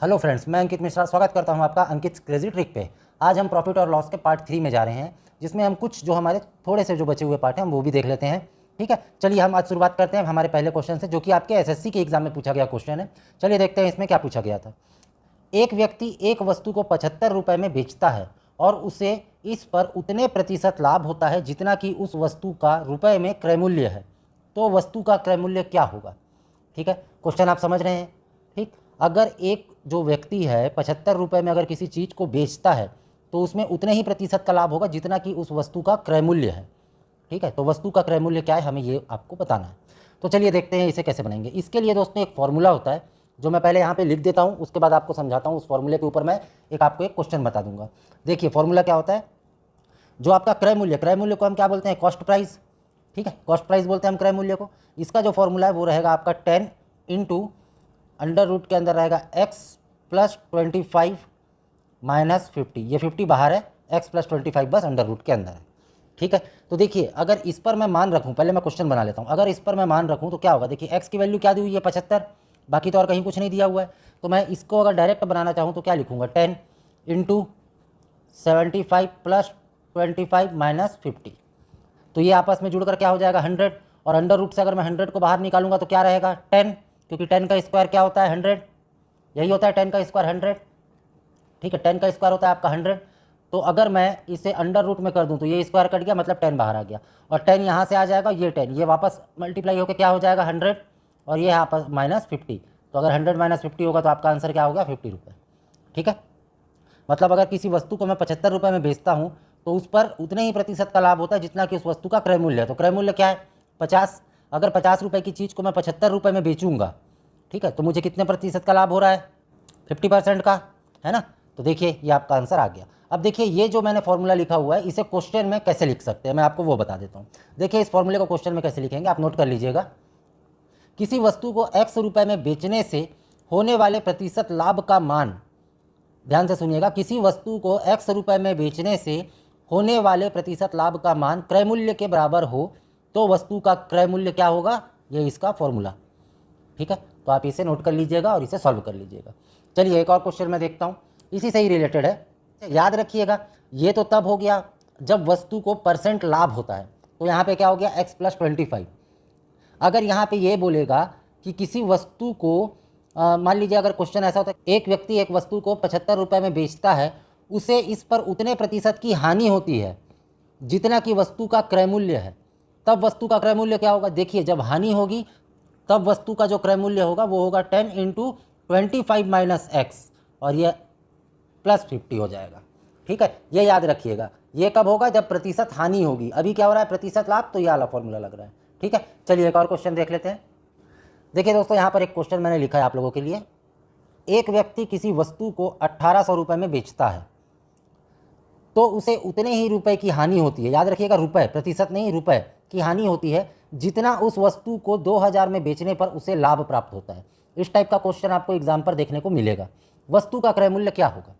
Hello friends, मैं अंकित मिश्रा स्वागत करता हूं आपका अंकित क्रेजी ट्रिक पे। आज हम प्रॉफिट और लॉस के पार्ट 3 में जा रहे हैं, जिसमें हम कुछ जो हमारे थोड़े से जो बचे हुए पार्ट हैं हम वो भी देख लेते हैं। ठीक है, चलिए हम आज शुरुआत करते हैं हमारे पहले क्वेश्चन से, जो कि आपके एसएससी के एग्जाम में पूछा गया क्वेश्चन है। चलिए देखते हैं इसमें क्या पूछा गया था। एक व्यक्ति एक वस्तु को 75 रुपये में बेचता है और उसे इस पर उतने प्रतिशत लाभ होता है जितना कि उस वस्तु का रुपये में क्रय मूल्य है। तो वस्तु का क्रय मूल्य क्या होगा? ठीक है, क्वेश्चन आप समझ रहे हैं। ठीक, अगर एक जो व्यक्ति है 75 रुपये में अगर किसी चीज़ को बेचता है तो उसमें उतने ही प्रतिशत का लाभ होगा जितना कि उस वस्तु का क्रय मूल्य है। ठीक है, तो वस्तु का क्रय मूल्य क्या है हमें ये आपको बताना है। तो चलिए देखते हैं इसे कैसे बनाएंगे। इसके लिए दोस्तों एक फॉर्मूला होता है जो मैं पहले यहाँ पे लिख देता हूँ, उसके बाद आपको समझाता हूँ। उस फॉर्मूले के ऊपर मैं आपको एक क्वेश्चन बता दूंगा। देखिए फॉर्मूला क्या होता है। जो आपका क्रय मूल्य को हम क्या बोलते हैं? Cost price. ठीक है, कॉस्ट प्राइस बोलते हैं हम क्रय मूल्य को। इसका जो फॉर्मूला है वो रहेगा आपका 10 इंटू अंडर रूट के अंदर रहेगा x प्लस 25 माइनस 50। ये 50 बाहर है, x प्लस 25 बस अंडर रूट के अंदर है। ठीक है, तो देखिए अगर इस पर मैं मान रखूँ, पहले मैं क्वेश्चन बना लेता हूँ। अगर इस पर मैं मान रखूँ तो क्या होगा? देखिए x की वैल्यू क्या दी हुई है? 75, बाकी तो और कहीं कुछ नहीं दिया हुआ है। तो मैं इसको अगर डायरेक्ट बनाना चाहूँ तो क्या लिखूँगा? 10 इंटू 75 प्लस 25 माइनस 50। तो ये आपस में जुड़कर क्या हो जाएगा? 100। और अंडर रूट से अगर मैं 100 को बाहर निकालूंगा तो क्या रहेगा? 10, क्योंकि 10 का स्क्वायर क्या होता है? 100। यही होता है 10 का स्क्वायर 100। ठीक है, 10 का स्क्वायर होता है आपका 100। तो अगर मैं इसे अंडर रूट में कर दूं तो ये स्क्वायर कट गया, मतलब 10 बाहर आ गया। और 10 यहाँ से आ जाएगा, ये 10 ये वापस मल्टीप्लाई होकर क्या हो जाएगा? 100। और ये यहाँ पर माइनस 50। तो अगर 100 माइनस 50 होगा तो आपका आंसर क्या होगा? 50 रुपये। ठीक है, मतलब अगर किसी वस्तु को मैं 75 रुपये में बेचता हूँ तो उस पर उतने ही प्रतिशत का लाभ होता है जितना कि उस वस्तु का क्रय मूल्य है। तो क्रय मूल्य क्या है? 50। अगर 50 रुपये की चीज़ को मैं 75 रुपये में बेचूंगा, ठीक है, तो मुझे कितने प्रतिशत का लाभ हो रहा है? 50% का, है ना। तो देखिए ये आपका आंसर आ गया। अब देखिए ये जो मैंने फॉर्मूला लिखा हुआ है इसे क्वेश्चन में कैसे लिख सकते हैं मैं आपको वो बता देता हूँ। देखिए इस फॉर्मूले को क्वेश्चन में कैसे लिखेंगे आप नोट कर लीजिएगा। किसी वस्तु को x रुपये में बेचने से होने वाले प्रतिशत लाभ का मान, ध्यान से सुनिएगा, किसी वस्तु को x रुपये में बेचने से होने वाले प्रतिशत लाभ का मान क्रय मूल्य के बराबर हो तो वस्तु का क्रय मूल्य क्या होगा? ये इसका फॉर्मूला। ठीक है, तो आप इसे नोट कर लीजिएगा और इसे सॉल्व कर लीजिएगा। चलिए एक और क्वेश्चन मैं देखता हूँ, इसी से ही रिलेटेड है। याद रखिएगा ये तो तब हो गया जब वस्तु को परसेंट लाभ होता है। तो यहाँ पे क्या हो गया? x plus 25। अगर यहाँ पे ये बोलेगा कि किसी वस्तु को मान लीजिए अगर क्वेश्चन ऐसा होता है, एक व्यक्ति एक वस्तु को 75 रुपये में बेचता है, उसे इस पर उतने प्रतिशत की हानि होती है जितना कि वस्तु का क्रय मूल्य है। तब वस्तु का क्रय मूल्य क्या होगा? देखिए जब हानि होगी तब वस्तु का जो क्रय मूल्य होगा वो होगा 10 इंटू 25 माइनस एक्स, और ये प्लस 50 हो जाएगा। ठीक है, ये याद रखिएगा। ये कब होगा? जब प्रतिशत हानि होगी। अभी क्या हो रहा है? प्रतिशत लाभ। तो ये वाला फॉर्मूला लग रहा है। ठीक है, चलिए एक और क्वेश्चन देख लेते हैं। देखिए दोस्तों यहाँ पर एक क्वेश्चन मैंने लिखा है आप लोगों के लिए। एक व्यक्ति किसी वस्तु को 1800 रुपये में बेचता है तो उसे उतने ही रुपए की हानि होती है। याद रखिएगा रुपए, प्रतिशत नहीं, रुपए की हानि होती है जितना उस वस्तु को 2000 में बेचने पर उसे लाभ प्राप्त होता है। इस टाइप का क्वेश्चन आपको एग्जाम पर देखने को मिलेगा। वस्तु का क्रय मूल्य क्या होगा?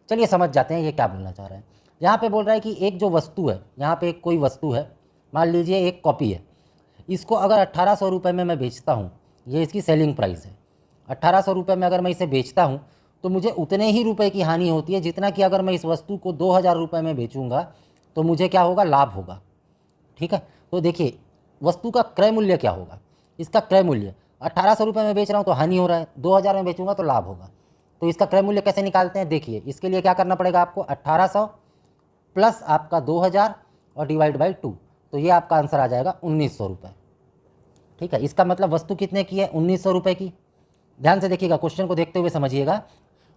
चलिए समझ जाते हैं ये क्या बोलना चाह रहा है। यहाँ पे बोल रहा है कि एक जो वस्तु है, यहाँ पे कोई वस्तु है, मान लीजिए एक कॉपी है, इसको अगर 1800 रुपये में मैं बेचता हूँ, ये इसकी सेलिंग प्राइस है। 1800 रुपये में अगर मैं इसे बेचता हूँ तो मुझे उतने ही रुपए की हानि होती है जितना कि अगर मैं इस वस्तु को 2000 रुपये में बेचूंगा तो मुझे क्या होगा? लाभ होगा। ठीक है, तो देखिए वस्तु का क्रय मूल्य क्या होगा? इसका क्रय मूल्य 1800 रुपये में बेच रहा हूँ तो हानि हो रहा है, 2000 में बेचूंगा तो लाभ होगा। तो इसका क्रय मूल्य कैसे निकालते हैं? देखिए इसके लिए क्या करना पड़ेगा आपको? 1800 प्लस आपका 2000 और डिवाइड बाई 2, तो ये आपका आंसर आ जाएगा 1900 रुपये। ठीक है, इसका मतलब वस्तु कितने की है? 1900 रुपये की। ध्यान से देखिएगा, क्वेश्चन को देखते हुए समझिएगा।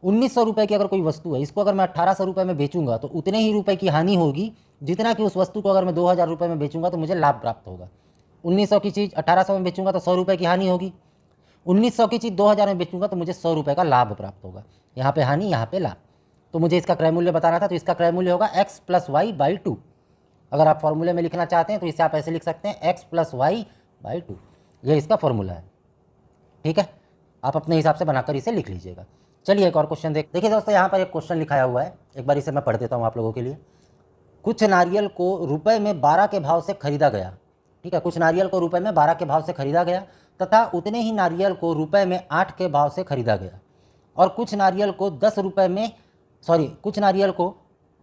1900 रुपये की अगर कोई वस्तु है, इसको अगर मैं 1800 रुपये में बेचूंगा तो उतने ही रुपए की हानि होगी जितना कि उस वस्तु को अगर मैं 2000 रुपये में बेचूंगा तो मुझे लाभ प्राप्त होगा। 1900 की चीज़ 1800 में बेचूंगा तो 100 रुपये की हानि होगी। 1900 की चीज़ 2000 में बेचूंगा तो मुझे 100 रुपये का लाभ प्राप्त होगा। यहाँ पे हानि, यहाँ पे लाभ। तो मुझे इसका क्रय मूल्य बताना था, तो इसका क्रय मूल्य होगा x प्लस वाई बाई 2। अगर आप फॉर्मूले में लिखना चाहते हैं तो इसे आप ऐसे लिख सकते हैं x प्लस वाई बाई 2। ये इसका फॉर्मूला है। ठीक है, आप अपने हिसाब से बनाकर इसे लिख लीजिएगा। चलिए एक और क्वेश्चन देखिए दोस्तों, यहाँ पर एक क्वेश्चन लिखाया हुआ है, एक बार इसे मैं पढ़ देता हूँ आप लोगों के लिए। कुछ नारियल को रुपए में 12 के भाव से खरीदा गया। ठीक है, कुछ नारियल को रुपए में 12 के भाव से खरीदा गया तथा उतने ही नारियल को रुपए में 8 के भाव से खरीदा गया। और कुछ नारियल को 10 रुपये में कुछ नारियल को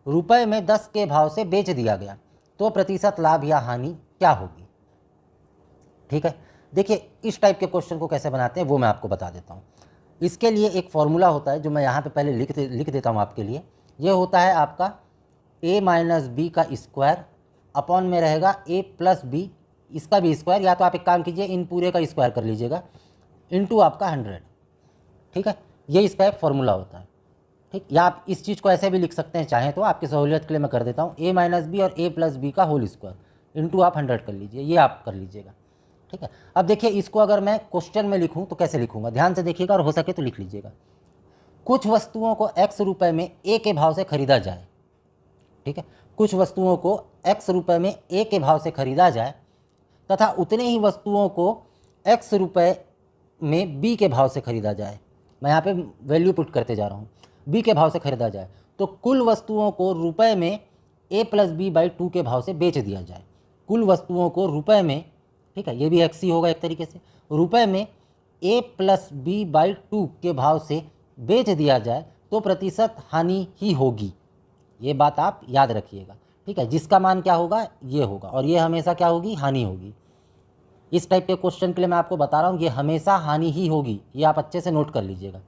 रुपए में 10 के भाव से बेच दिया गया, तो प्रतिशत लाभ या हानि क्या होगी। ठीक है, देखिए इस टाइप के क्वेश्चन को कैसे बनाते हैं वो मैं आपको बता देता हूँ। इसके लिए एक फॉर्मूला होता है जो मैं यहाँ पे पहले लिख देता हूँ आपके लिए। ये होता है आपका a माइनस बी का स्क्वायर अपॉन में रहेगा a प्लस बी, इसका भी स्क्वायर, या तो आप एक काम कीजिए इन पूरे का स्क्वायर कर लीजिएगा, इनटू आपका 100। ठीक है, ये इसका एक फॉर्मूला होता है। ठीक, या आप इस चीज़ को ऐसे भी लिख सकते हैं चाहें तो, आपकी सहूलियत के लिए मैं कर देता हूँ a माइनस बी और a प्लस बी का होल स्क्वायर इनटू आप 100 कर लीजिए, ये आप कर लीजिएगा। ठीक है, अब देखिए इसको अगर मैं क्वेश्चन में लिखूं तो कैसे लिखूंगा, ध्यान से देखिएगा और हो सके तो लिख लीजिएगा। कुछ वस्तुओं को x रुपए में a के भाव से खरीदा जाए। ठीक है, कुछ वस्तुओं को x रुपए में a के भाव से खरीदा जाए तथा उतने ही वस्तुओं को x रुपए में b के भाव से खरीदा जाए। मैं यहाँ पे वैल्यू पुट करते जा रहा हूँ, b के भाव से खरीदा जाए, तो कुल वस्तुओं को रुपए में a प्लस बी बाई 2 के भाव से बेच दिया जाए। कुल वस्तुओं को रुपए में, ठीक है, ये भी एक्स ही होगा एक तरीके से, रुपए में a प्लस बी बाई 2 के भाव से बेच दिया जाए तो प्रतिशत हानि ही होगी। ये बात आप याद रखिएगा। ठीक है, जिसका मान क्या होगा, ये होगा, और ये हमेशा क्या होगी, हानि होगी। इस टाइप के क्वेश्चन के लिए मैं आपको बता रहा हूँ, ये हमेशा हानि ही होगी, ये आप अच्छे से नोट कर लीजिएगा।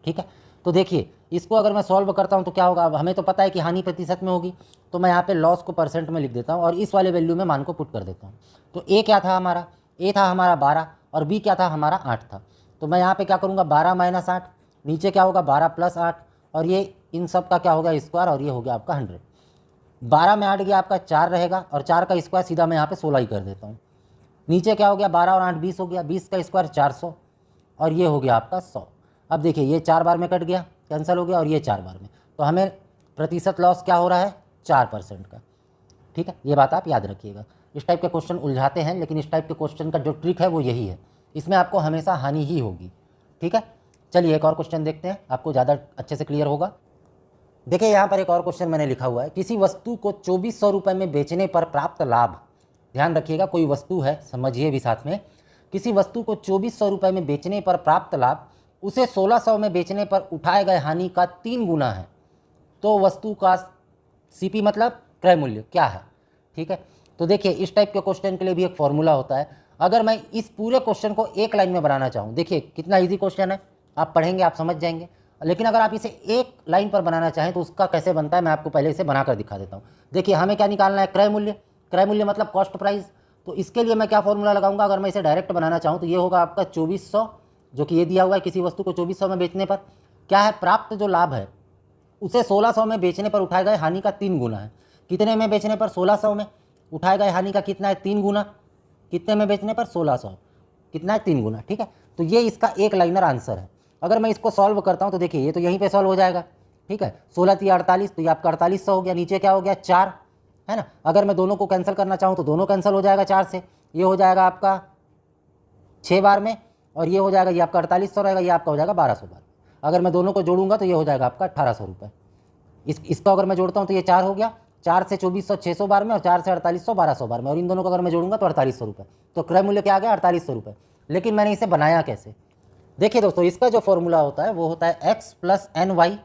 ठीक है, तो देखिए इसको अगर मैं सॉल्व करता हूँ तो क्या होगा, अब हमें तो पता है कि हानि प्रतिशत में होगी, तो मैं यहाँ पे लॉस को परसेंट में लिख देता हूँ और इस वाले वैल्यू में मान को पुट कर देता हूँ। तो ए क्या था हमारा, ए था हमारा 12 और बी क्या था हमारा 8 था। तो मैं यहाँ पे क्या करूँगा, 12 माइनस 8, नीचे क्या होगा 12 प्लस 8, और ये इन सब का क्या होगा स्क्वायर, और ये हो गया आपका 100। 12 में 8 गया आपका 4 रहेगा, और 4 का स्क्वायर सीधा मैं यहाँ पे 16 ही कर देता हूँ। नीचे क्या हो गया, 12 और 8 20 हो गया, 20 का स्क्वायर 400, और ये हो गया आपका 100। अब देखिए ये 4 बार में कट गया, कैंसिल हो गया, और ये 4 बार में, तो हमें प्रतिशत लॉस क्या हो रहा है, 4% का। ठीक है, ये बात आप याद रखिएगा। इस टाइप के क्वेश्चन उलझाते हैं, लेकिन इस टाइप के क्वेश्चन का जो ट्रिक है वो यही है, इसमें आपको हमेशा हानि ही होगी। ठीक है, चलिए एक और क्वेश्चन देखते हैं, आपको ज़्यादा अच्छे से क्लियर होगा। देखिए यहाँ पर एक और क्वेश्चन मैंने लिखा हुआ है, किसी वस्तु को 2400 रुपये में बेचने पर प्राप्त लाभ। ध्यान रखिएगा, कोई वस्तु है, समझिए भी साथ में, किसी वस्तु को 2400 रुपये में बेचने पर प्राप्त लाभ उसे 1600 में बेचने पर उठाए गए हानि का 3 गुना है, तो वस्तु का सीपी मतलब क्रय मूल्य क्या है। ठीक है, तो देखिए इस टाइप के क्वेश्चन के लिए भी एक फॉर्मूला होता है। अगर मैं इस पूरे क्वेश्चन को एक लाइन में बनाना चाहूँ, देखिए कितना ईजी क्वेश्चन है, आप पढ़ेंगे आप समझ जाएंगे, लेकिन अगर आप इसे एक लाइन पर बनाना चाहें तो उसका कैसे बनता है मैं आपको पहले इसे बनाकर दिखा देता हूँ। देखिए हमें क्या निकालना है, क्रय मूल्य, क्रय मूल्य मतलब कॉस्ट प्राइस। तो इसके लिए मैं क्या फॉर्मूला लगाऊंगा, अगर मैं इसे डायरेक्ट बनाना चाहूँ तो ये होगा आपका 2400, जो कि ये दिया हुआ है, किसी वस्तु को 2400 में बेचने पर क्या है, प्राप्त जो लाभ है उसे 1600 में बेचने पर उठाए गए हानि का 3 गुना है। कितने में बेचने पर, 1600 में, उठाए गए हानि का कितना है, 3 गुना। कितने में बेचने पर, 1600, कितना है, 3 गुना। ठीक है, तो ये इसका एक लाइनर आंसर है। अगर मैं इसको सॉल्व करता हूँ तो देखिए ये तो यहीं पे सॉल्व हो जाएगा। ठीक है, 16 3 48, तो ये आपका 4800 हो गया, नीचे क्या हो गया 4, है ना। अगर मैं दोनों को कैंसिल करना चाहूँ तो दोनों कैंसिल हो जाएगा 4 से, ये हो जाएगा आपका 6 बार में, और ये हो जाएगा, ये आपका 4800 रहेगा, ये आपका हो जाएगा 1200 बार। अगर मैं दोनों को जोड़ूंगा तो ये हो जाएगा आपका 1800 रुपये। इसको अगर मैं जोड़ता हूँ तो ये 4 हो गया, 4 से 2400 600 बार में, और 4 से 4800 1200 बार में, और इन दोनों को अगर मैं जोड़ूंगा तो 4800 रुपये। तो क्रय मूल्य क्या आ गया, 4800 रुपये। लेकिन मैंने इसे बनाया कैसे, देखिए दोस्तों, इसका जो फॉर्मूला होता है वो होता है x plus n y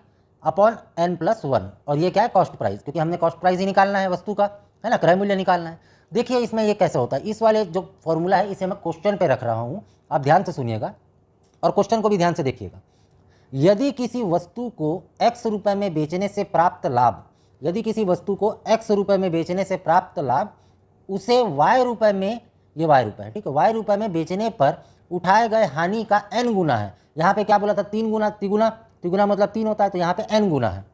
upon n plus 1, और ये क्या है, कॉस्ट प्राइस, क्योंकि हमने कॉस्ट प्राइस ही निकालना है वस्तु का, है ना, क्रय मूल्य निकालना है। देखिए इसमें ये कैसे होता है, इस वाले जो फॉर्मूला है इसे मैं क्वेश्चन पे रख रहा हूँ, आप ध्यान से सुनिएगा और क्वेश्चन को भी ध्यान से देखिएगा। यदि किसी वस्तु को x रुपये में बेचने से प्राप्त लाभ, यदि किसी वस्तु को x रुपये में बेचने से प्राप्त लाभ उसे y रुपये में, ये y रुपये है, ठीक है, y रुपये में बेचने पर उठाए गए हानि का n गुना है। यहाँ पे क्या बोला था, 3 गुना, तिगुना, तिगुना मतलब 3 होता है, तो यहाँ पे n गुना है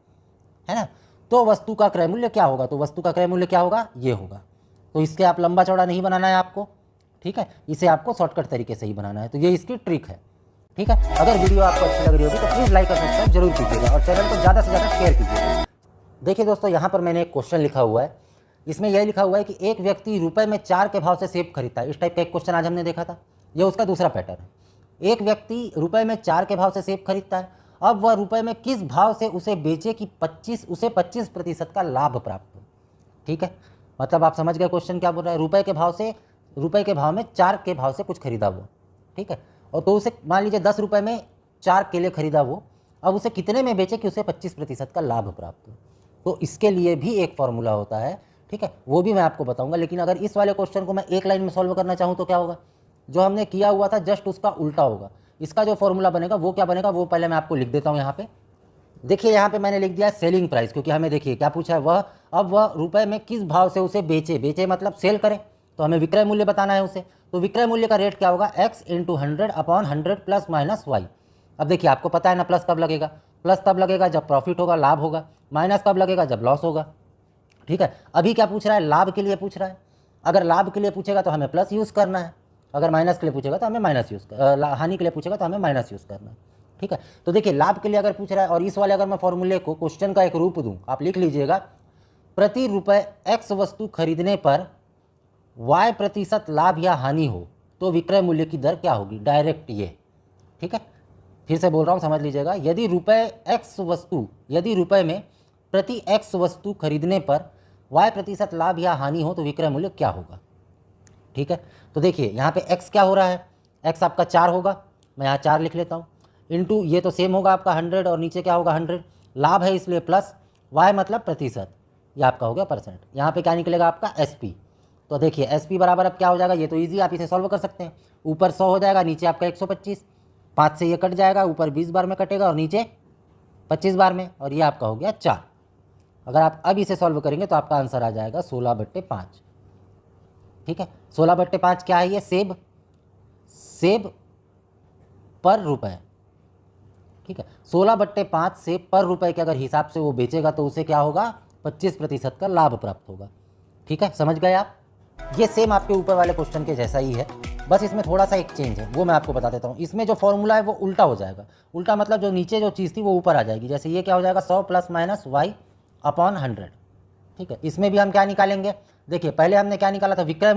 ना। तो वस्तु का क्रय मूल्य क्या होगा, तो वस्तु का क्रय मूल्य क्या होगा, ये होगा। तो इसके आप लंबा चौड़ा नहीं बनाना है आपको, ठीक है, इसे आपको शॉर्टकट तरीके से ही बनाना है। तो ये इसकी ट्रिक है। ठीक है, अगर वीडियो आपको अच्छी लग रही होगी तो प्लीज़ लाइक और सब्सक्राइब जरूर कीजिएगा और चैनल को ज़्यादा से ज़्यादा शेयर कीजिएगा। देखिए दोस्तों, यहाँ पर मैंने एक क्वेश्चन लिखा हुआ है, इसमें यह लिखा हुआ है कि एक व्यक्ति रुपए में 4 के भाव से सेब खरीदता है। इस टाइप का एक क्वेश्चन आज हमने देखा था, यह उसका दूसरा पैटर्न है। एक व्यक्ति रुपए में 4 के भाव से सेब खरीदता है, अब वह रुपए में किस भाव से उसे बेचे कि उसे 25% का लाभ प्राप्त हो। ठीक है, मतलब आप समझ गए क्वेश्चन क्या बोल रहा है, रुपए के भाव में 4 के भाव से कुछ खरीदा वो, ठीक है, और तो उसे मान लीजिए 10 रुपये में 4 केले खरीदा वो, अब उसे कितने में बेचे कि उसे 25% का लाभ प्राप्त हो। तो इसके लिए भी एक फॉर्मूला होता है, ठीक है, वो भी मैं आपको बताऊंगा। लेकिन अगर इस वाले क्वेश्चन को मैं एक लाइन में सॉल्व करना चाहूँ तो क्या होगा, जो हमने किया हुआ था जस्ट उसका उल्टा होगा। इसका जो फॉर्मूला बनेगा वो क्या बनेगा, वो पहले मैं आपको लिख देता हूँ यहाँ पे। देखिए यहाँ पे मैंने लिख दिया सेलिंग प्राइस, क्योंकि हमें देखिए क्या पूछा है, वह अब वह रुपए में किस भाव से उसे बेचे मतलब सेल करे, तो हमें विक्रय मूल्य बताना है उसे। तो विक्रय मूल्य का रेट क्या होगा, x into 100/100 plus minus y. अब देखिए आपको पता है ना प्लस कब लगेगा, प्लस तब लगेगा जब प्रॉफिट होगा, लाभ होगा। माइनस कब लगेगा, जब लॉस होगा। ठीक है, अभी क्या पूछ रहा है, लाभ के लिए पूछ रहा है। अगर लाभ के लिए पूछेगा तो हमें प्लस यूज़ करना है, अगर माइनस के लिए पूछेगा तो हमें माइनस हानि के लिए पूछेगा तो हमें माइनस यूज़ करना है। ठीक है, तो देखिए लाभ के लिए अगर पूछ रहा है, और इस वाले अगर मैं फॉर्मूले को क्वेश्चन का एक रूप दूं, आप लिख लीजिएगा, प्रति रुपए x वस्तु खरीदने पर y% लाभ या हानि हो तो विक्रय मूल्य की दर क्या होगी, डायरेक्ट ये। ठीक है, फिर से बोल रहा हूँ, समझ लीजिएगा, यदि रुपए में प्रति x वस्तु खरीदने पर y% लाभ या हानि हो तो विक्रय मूल्य क्या होगा। ठीक है, तो देखिए यहाँ पे x क्या हो रहा है, x आपका 4 होगा, मैं यहाँ 4 लिख लेता हूँ, इंटू ये तो सेम होगा आपका 100 और नीचे क्या होगा 100, लाभ है इसलिए प्लस, y मतलब प्रतिशत, ये आपका हो गया परसेंट। यहाँ पे क्या निकलेगा आपका SP। तो देखिए SP बराबर अब क्या हो जाएगा, ये तो इजी, आप इसे सॉल्व कर सकते हैं। ऊपर 100 हो जाएगा, नीचे आपका 125, 5 से ये कट जाएगा, ऊपर 20 बार में कटेगा और नीचे 25 बार में, और ये आपका हो गया 4। अगर आप अब इसे सॉल्व करेंगे तो आपका आंसर आ जाएगा 16/5। ठीक है, 16/5 क्या है, ये सेब पर रुपए। ठीक है, 16/5 सेब पर रुपए के अगर हिसाब से वो बेचेगा तो उसे क्या होगा, 25% का लाभ प्राप्त होगा। ठीक है, समझ गए आप। ये सेम आपके ऊपर वाले क्वेश्चन के जैसा ही है, बस इसमें थोड़ा सा एक चेंज है, वो मैं आपको बता देता हूँ। इसमें जो फॉर्मूला है वो उल्टा हो जाएगा। उल्टा मतलब जो नीचे जो चीज़ थी वो ऊपर आ जाएगी। जैसे ये क्या हो जाएगा, 100 प्लस माइनस y/100। ठीक है, इसमें भी हम क्या निकालेंगे, देखिए पहले हमने क्या निकाला था, विक्रय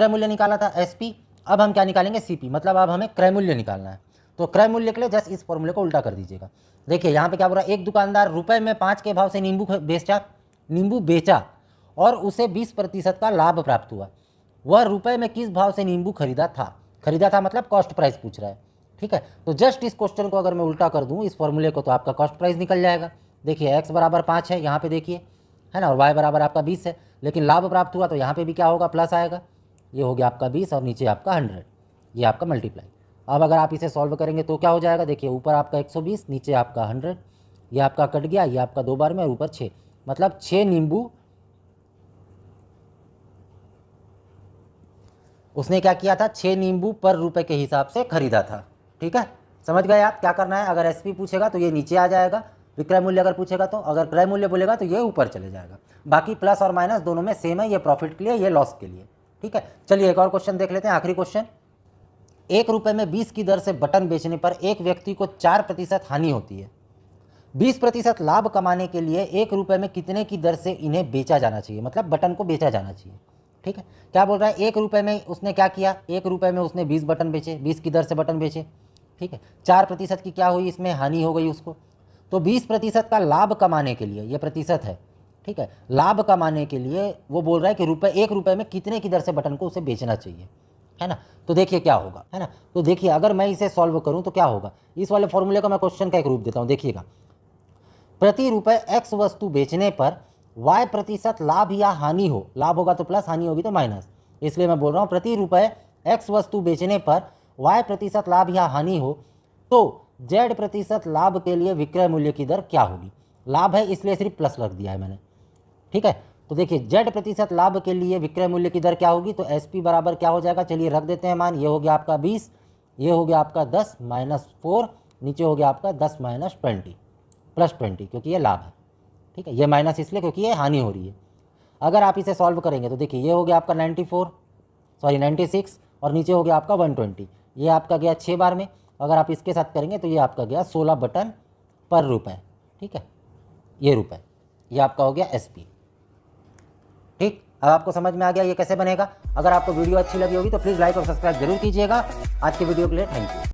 मूल्य निकाला था SP। अब हम क्या निकालेंगे, CP, मतलब अब हमें क्रय मूल्य निकालना है। तो क्रय मूल्य के लिए जस्ट इस फॉर्मूले को उल्टा कर दीजिएगा। देखिए यहाँ पे क्या बोल रहा है, एक दुकानदार रुपए में 5 के भाव से नींबू बेचा और उसे 20% का लाभ प्राप्त हुआ। वह रुपए में किस भाव से नींबू खरीदा था मतलब कॉस्ट प्राइस पूछ रहा है। ठीक है, तो जस्ट इस क्वेश्चन को अगर मैं उल्टा कर दूं इस फॉर्मूले को, तो आपका कॉस्ट प्राइस निकल जाएगा। देखिए x बराबर 5 है यहाँ पे, देखिए है ना, और y बराबर आपका 20 है, लेकिन लाभ प्राप्त हुआ तो यहाँ पे भी क्या होगा, प्लस आएगा। ये हो गया आपका 20 और नीचे आपका 100, ये आपका मल्टीप्लाई। अब अगर आप इसे सॉल्व करेंगे तो क्या हो जाएगा, देखिए ऊपर आपका 120, नीचे आपका 100, ये आपका कट गया, ये आपका 2 बार में, और ऊपर 6, मतलब 6 नींबू उसने क्या किया था, 6 नींबू पर रुपए के हिसाब से खरीदा था। ठीक है, समझ गए आप क्या करना है। अगर SP पूछेगा तो ये नीचे आ जाएगा, विक्रय मूल्य अगर पूछेगा तो, अगर क्रय मूल्य बोलेगा तो ये ऊपर चले जाएगा। बाकी प्लस और माइनस दोनों में सेम है, ये प्रॉफिट के लिए, ये लॉस के लिए। ठीक है, चलिए एक और क्वेश्चन देख लेते हैं, आखिरी क्वेश्चन। 1 रुपये में 20 की दर से बटन बेचने पर एक व्यक्ति को 4% हानि होती है। 20% लाभ कमाने के लिए 1 रुपये में कितने की दर से इन्हें बेचा जाना चाहिए, मतलब बटन को बेचा जाना चाहिए। ठीक है, क्या बोल रहा है, 1 रुपये में उसने क्या किया, 1 रुपये में उसने 20 बटन बेचे, 20 की दर से बटन बेचे। ठीक है, 4% की क्या हुई, इसमें हानि हो गई उसको। तो 20% का लाभ कमाने के लिए, ये प्रतिशत है, ठीक है, लाभ कमाने के लिए वो बोल रहा है कि 1 रुपये में कितने की दर से बटन को उसे बेचना चाहिए, है ना। तो देखिए क्या होगा, है ना। तो देखिए अगर मैं इसे सॉल्व करूं तो क्या होगा, इस वाले फॉर्मूले का मैं क्वेश्चन का एक रूप देता हूं। देखिएगा, प्रति रुपए x वस्तु बेचने पर y% लाभ या हानि हो, लाभ होगा तो प्लस, हानि होगी तो माइनस, इसलिए मैं बोल रहा हूँ प्रति रुपए x वस्तु बेचने पर y% लाभ या हानि हो तो z% लाभ के लिए विक्रय मूल्य की दर क्या होगी। लाभ है इसलिए सिर्फ प्लस रख दिया है मैंने। ठीक है, तो देखिए z% लाभ के लिए विक्रय मूल्य की दर क्या होगी, तो SP बराबर क्या हो जाएगा, चलिए रख देते हैं मान, ये हो गया आपका 20, ये हो गया आपका 10 माइनस 4, नीचे हो गया आपका 10 माइनस 20 प्लस 20, क्योंकि ये लाभ है। ठीक है, ये माइनस इसलिए क्योंकि ये हानि हो रही है। अगर आप इसे सॉल्व करेंगे तो देखिए ये हो गया आपका 96 और नीचे हो गया आपका 120, ये आपका गया 6 बार में। अगर आप इसके साथ करेंगे तो ये आपका गया 16 बटन पर रुपए। ठीक है, ये रुपए, ये आपका हो गया SP। ठीक, अब आपको समझ में आ गया ये कैसे बनेगा। अगर आपको वीडियो अच्छी लगी होगी तो प्लीज़ लाइक और सब्सक्राइब जरूर कीजिएगा। आज के वीडियो के लिए थैंक यू।